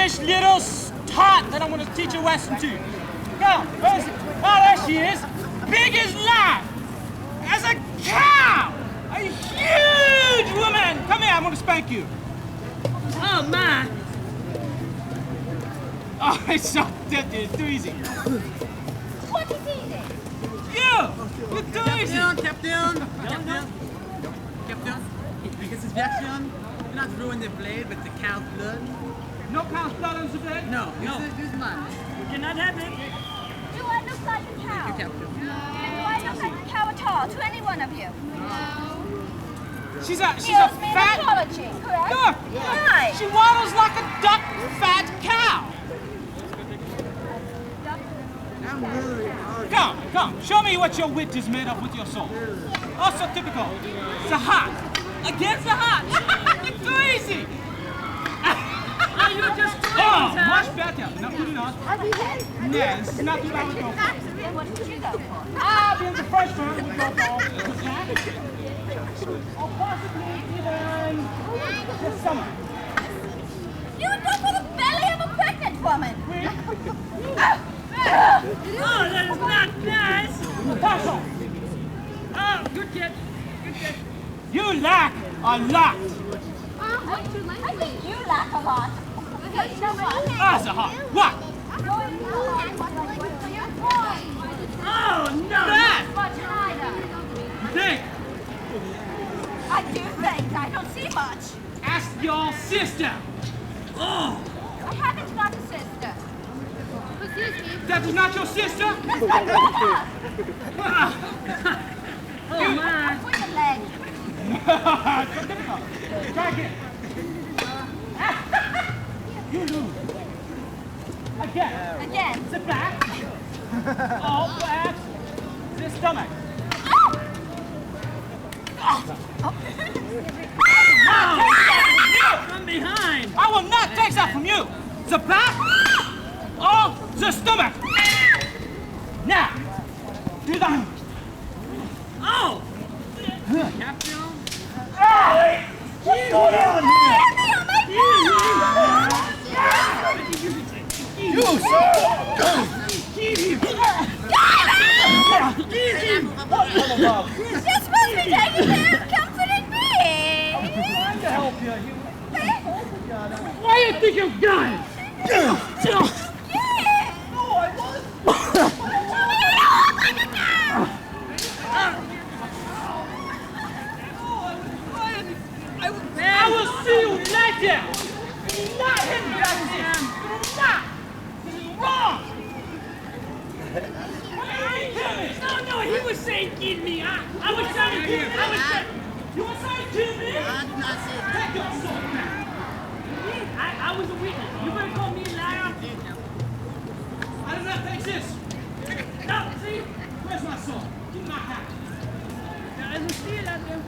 selfish little tot that I'm going to teach a lesson to. Now, where's it? Oh, there she is. Big as life. As a cow. A huge woman. Come here, I'm going to spank you. Oh, my. Oh, it's so dead. It's too easy. What is easy? You! You're too easy. Captain. Because it's action. Do not ruin the blade with the cow's blood. No cow's blood on the blade? No. This is mine. We cannot have it. Do I look like a cow? You, Captain. Do I look like a cow at all to any one of you? She's a He owes me fat... an apology, correct? Look! Why? She waddles like a duck fat cow. Come, show me what your wit is made of with your soul. Also typical. The heart. Against the heart. Too easy. Oh, you're just Oh, much better. Now put it on. Yes, it's not too bad to go for. Then what did you go for? Being the first one, we go for that. Or possibly even the summer. You would go for the belly of a pregnant woman. Oh, that is not nice. Pass on. Oh, good catch. You lack a lot. I think you lack a lot. Because you know what? That's a heart. What? Oh, no. That. Much either. Think. I do think. I don't see much. Ask your sister. Oh. I haven't got a sister. That is not your sister? Oh, my. With a leg. Try again. You lose. Again. Again. The back. Or perhaps the stomach. From behind. I will not take that from you. The back or the stomach. Now, do that. Oh. Captain. What's going on here? You, sir! You're supposed to be taking care of comforting me. I'm trying to help you. Why do you think you got it? I will see you later! Not him, Jackson! Not! This is wrong! No, he was saying kill me. I was trying to kill him. You were trying to kill me? I did not say that. Take your sword back! I was a witness. You better call me a liar. I did not take this! No, see? Where's my sword? Give me my hat! There's a steal out there.